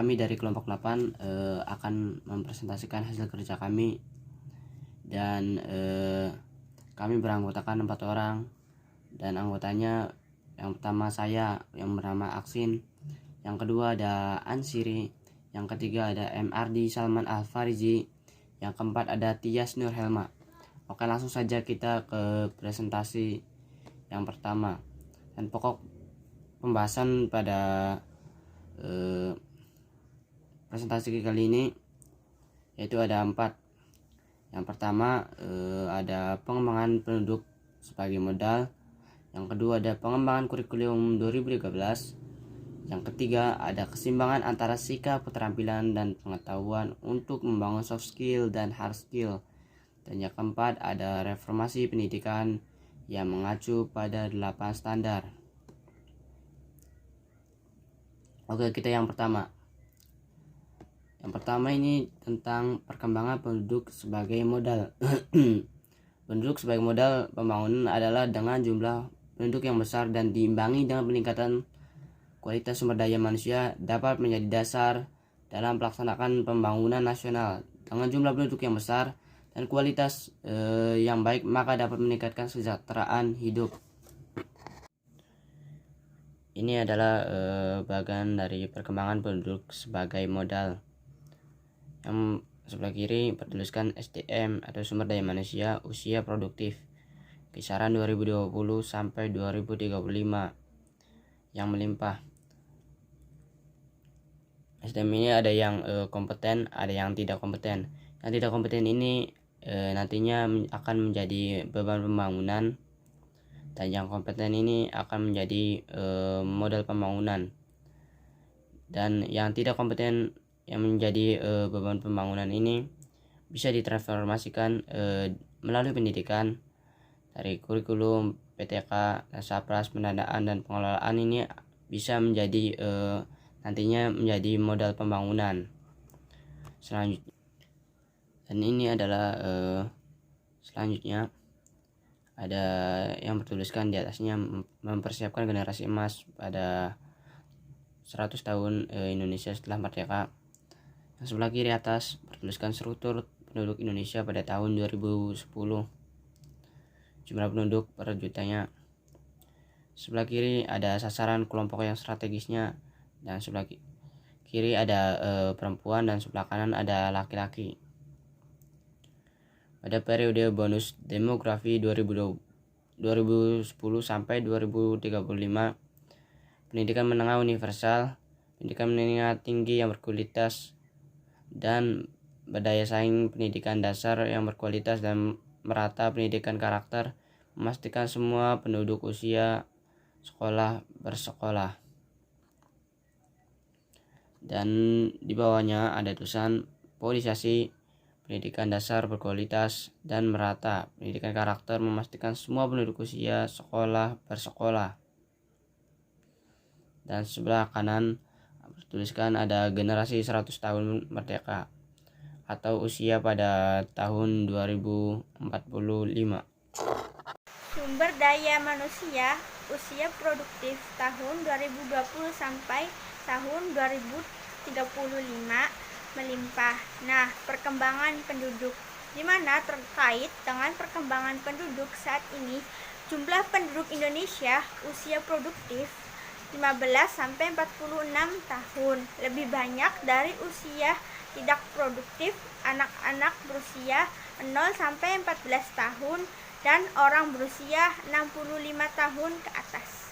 kami dari kelompok 8 akan mempresentasikan hasil kerja kami, dan kami beranggotakan 4 orang, dan anggotanya yang pertama saya yang bernama Aksin, yang kedua ada Ansiri, yang ketiga ada MRD Salman Al-Farizi, yang keempat ada Tias Nur Helma. Oke, langsung saja kita ke presentasi yang pertama. Dan pokok pembahasan pada presentasi kali ini yaitu ada 4. Yang pertama ada pengembangan penduduk sebagai modal. Yang kedua ada pengembangan kurikulum 2013. Yang ketiga ada keseimbangan antara sikap, keterampilan, dan pengetahuan untuk membangun soft skill dan hard skill. Dan yang keempat ada reformasi pendidikan yang mengacu pada 8 standar. Oke, kita yang pertama. Yang pertama ini tentang perkembangan penduduk sebagai modal. Penduduk sebagai modal pembangunan adalah dengan jumlah penduduk yang besar dan diimbangi dengan peningkatan kualitas sumber daya manusia dapat menjadi dasar dalam melaksanakan pembangunan nasional. Dengan jumlah penduduk yang besar dan kualitas yang baik, maka dapat meningkatkan kesejahteraan hidup. Ini adalah bagian dari perkembangan penduduk sebagai modal. Yang sebelah kiri bertuliskan SDM atau sumber daya manusia usia produktif kisaran 2020 sampai 2035 yang melimpah. SDM ini ada yang kompeten, ada yang tidak kompeten. Yang tidak kompeten ini nantinya akan menjadi beban pembangunan, dan yang kompeten ini akan menjadi modal pembangunan. Dan yang tidak kompeten yang menjadi beban pembangunan ini bisa ditransformasikan melalui pendidikan dari kurikulum, PTK, Sapras, pendanaan, dan pengelolaan. Ini bisa menjadi nantinya menjadi modal pembangunan selanjutnya. Dan ini adalah selanjutnya ada yang bertuliskan di atasnya mempersiapkan generasi emas pada 100 tahun Indonesia setelah merdeka. Yang sebelah kiri atas bertuliskan struktur penduduk Indonesia pada tahun 2010, jumlah penduduk per jutanya. Sebelah kiri ada sasaran kelompok yang strategisnya, dan sebelah kiri ada perempuan, dan sebelah kanan ada laki-laki. Pada periode bonus demografi 2010 sampai 2035, pendidikan menengah universal, pendidikan menengah tinggi yang berkualitas, dan berdaya saing pendidikan dasar yang berkualitas dan merata, pendidikan karakter, memastikan semua penduduk usia sekolah bersekolah. Dan di bawahnya ada tulisan politisasi, pendidikan dasar berkualitas dan merata, pendidikan karakter, memastikan semua penduduk usia sekolah bersekolah. Dan sebelah kanan bertuliskan ada generasi 100 tahun merdeka atau usia pada tahun 2045. Sumber daya manusia usia produktif tahun 2020 sampai tahun 2035 melimpah. Nah, perkembangan penduduk, di mana terkait dengan perkembangan penduduk saat ini, jumlah penduduk Indonesia usia produktif 15 sampai 46 tahun, lebih banyak dari usia tidak produktif, anak-anak berusia 0 sampai 14 tahun, dan orang berusia 65 tahun ke atas.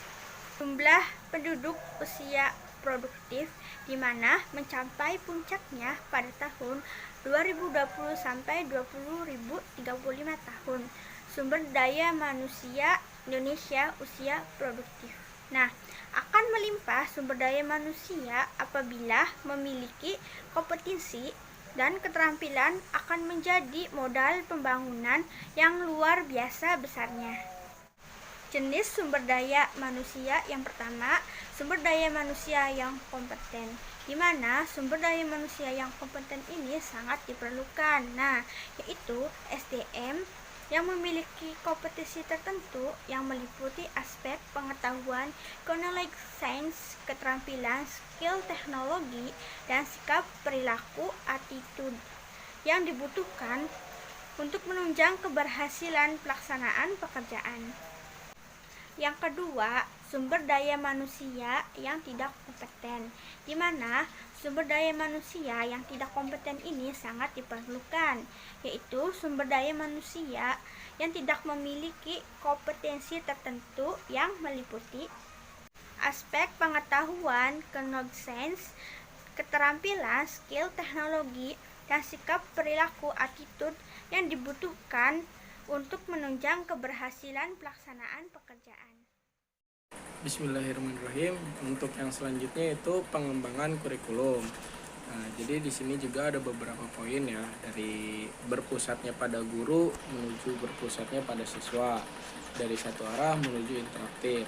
Jumlah penduduk usia produktif di mana mencapai puncaknya pada tahun 2020 sampai 2035 tahun. Sumber daya manusia Indonesia usia produktif. Nah, akan melimpah sumber daya manusia apabila memiliki kompetensi dan keterampilan akan menjadi modal pembangunan yang luar biasa besarnya. Jenis sumber daya manusia yang pertama, sumber daya manusia yang kompeten, di mana sumber daya manusia yang kompeten ini sangat diperlukan. Nah, yaitu SDM, yang memiliki kompetensi tertentu yang meliputi aspek pengetahuan, knowledge science, keterampilan, skill teknologi, dan sikap perilaku attitude yang dibutuhkan untuk menunjang keberhasilan pelaksanaan pekerjaan. Yang kedua, sumber daya manusia yang tidak kompeten, di mana sumber daya manusia yang tidak kompeten ini sangat diperlukan, yaitu sumber daya manusia yang tidak memiliki kompetensi tertentu yang meliputi aspek pengetahuan, knowledge, keterampilan, skill teknologi, dan sikap perilaku attitude yang dibutuhkan untuk menunjang keberhasilan pelaksanaan pekerjaan. Bismillahirrahmanirrahim. Untuk yang selanjutnya itu pengembangan kurikulum. Nah, jadi di sini juga ada beberapa poin ya, dari berpusatnya pada guru menuju berpusatnya pada siswa, dari satu arah menuju interaktif,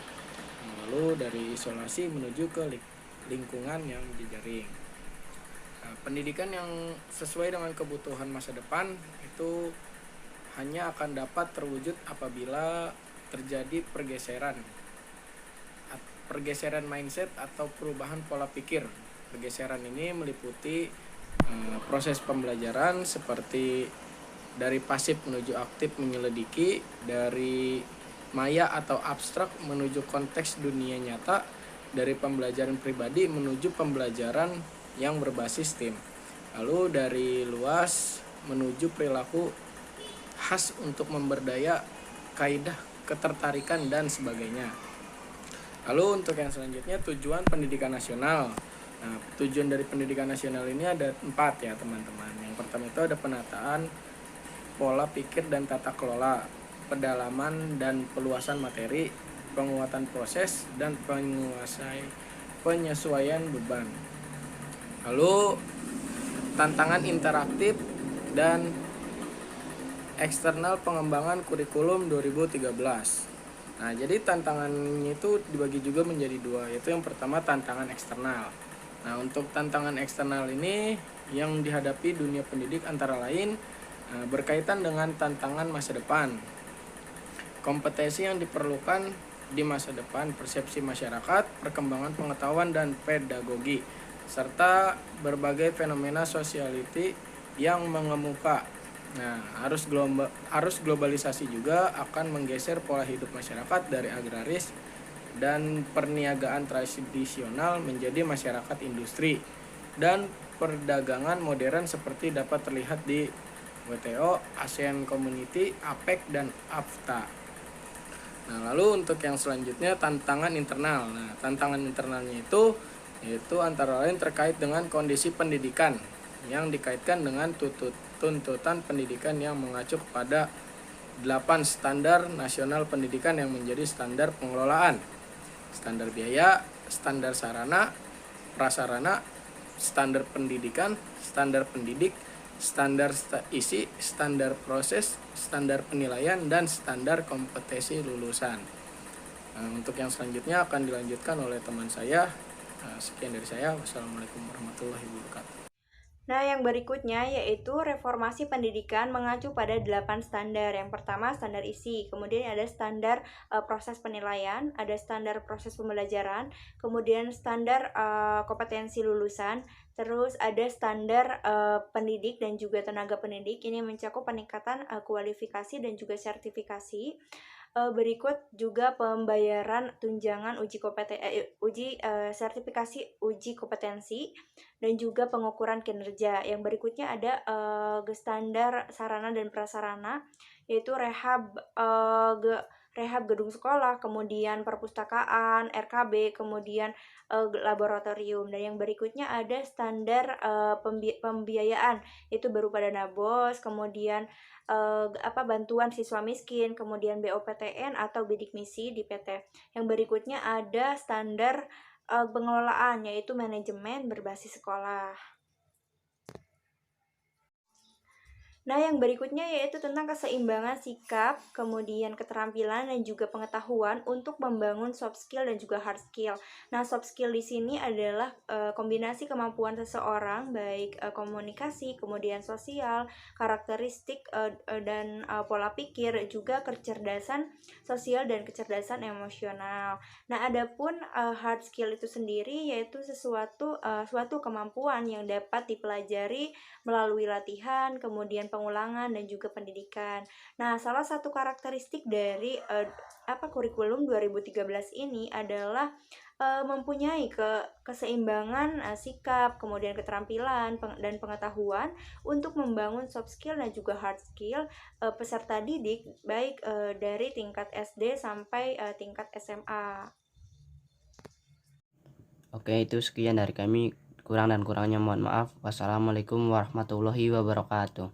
lalu dari isolasi menuju ke lingkungan yang jejaring. Nah, pendidikan yang sesuai dengan kebutuhan masa depan itu hanya akan dapat terwujud apabila terjadi pergeseran mindset atau perubahan pola pikir. Pergeseran ini meliputi proses pembelajaran seperti dari pasif menuju aktif menyelidiki, dari maya atau abstrak menuju konteks dunia nyata, dari pembelajaran pribadi menuju pembelajaran yang berbasis tim, lalu dari luas menuju perilaku khas untuk memberdaya, kaidah ketertarikan, dan sebagainya. Lalu untuk yang selanjutnya, tujuan pendidikan nasional. Nah, tujuan dari pendidikan nasional ini ada 4 ya teman-teman. Yang pertama itu ada penataan pola pikir dan tata kelola, pedalaman dan peluasan materi, penguatan proses, dan penyesuaian beban. Lalu tantangan interaktif dan eksternal pengembangan kurikulum 2013. Nah, jadi tantangannya itu dibagi juga menjadi 2, yaitu yang pertama tantangan eksternal. Nah, untuk tantangan eksternal ini yang dihadapi dunia pendidik antara lain berkaitan dengan tantangan masa depan, kompetensi yang diperlukan di masa depan, persepsi masyarakat, perkembangan pengetahuan dan pedagogi, serta berbagai fenomena sociality yang mengemuka. Nah, arus globalisasi juga akan menggeser pola hidup masyarakat dari agraris dan perniagaan tradisional menjadi masyarakat industri dan perdagangan modern seperti dapat terlihat di WTO, ASEAN Community, APEC, dan AFTA. Nah, lalu untuk yang selanjutnya tantangan internal. Nah, tantangan internalnya itu yaitu antara lain terkait dengan kondisi pendidikan yang dikaitkan dengan tuntutan pendidikan yang mengacu kepada 8 standar nasional pendidikan yang menjadi standar pengelolaan, standar biaya, standar sarana, prasarana, standar pendidikan, standar pendidik, standar isi, standar proses, standar penilaian, dan standar kompetensi lulusan. Nah, untuk yang selanjutnya akan dilanjutkan oleh teman saya. Sekian dari saya. Wassalamualaikum warahmatullahi wabarakatuh. Nah, yang berikutnya yaitu reformasi pendidikan mengacu pada 8 standar. Yang pertama standar isi, kemudian ada standar proses penilaian, ada standar proses pembelajaran, kemudian standar kompetensi lulusan, terus ada standar pendidik dan juga tenaga pendidik. Ini mencakup peningkatan kualifikasi dan juga sertifikasi. Berikut juga pembayaran tunjangan sertifikasi uji kompetensi dan juga pengukuran kinerja. Yang berikutnya ada standar sarana dan prasarana, yaitu rehab gedung sekolah, kemudian perpustakaan, RKB, kemudian laboratorium. Dan yang berikutnya ada standar pembiayaan, yaitu berupa dana BOS, kemudian bantuan siswa miskin, kemudian BOPTN atau bidik misi di PT. Yang berikutnya ada standar pengelolaan, yaitu manajemen berbasis sekolah. Nah, yang berikutnya yaitu tentang keseimbangan sikap, kemudian keterampilan dan juga pengetahuan untuk membangun soft skill dan juga hard skill. Nah, soft skill di sini adalah kombinasi kemampuan seseorang baik komunikasi, kemudian sosial, karakteristik dan pola pikir, juga kecerdasan sosial dan kecerdasan emosional. Nah, adapun hard skill itu sendiri yaitu suatu kemampuan yang dapat dipelajari melalui latihan, kemudian pengulangan dan juga pendidikan. Nah, salah satu karakteristik dari kurikulum 2013 ini adalah mempunyai keseimbangan sikap, kemudian keterampilan dan pengetahuan untuk membangun soft skill dan juga hard skill peserta didik baik dari tingkat SD sampai tingkat SMA. Oke, itu sekian dari kami. Kurang dan kurangnya mohon maaf. Wassalamualaikum warahmatullahi wabarakatuh.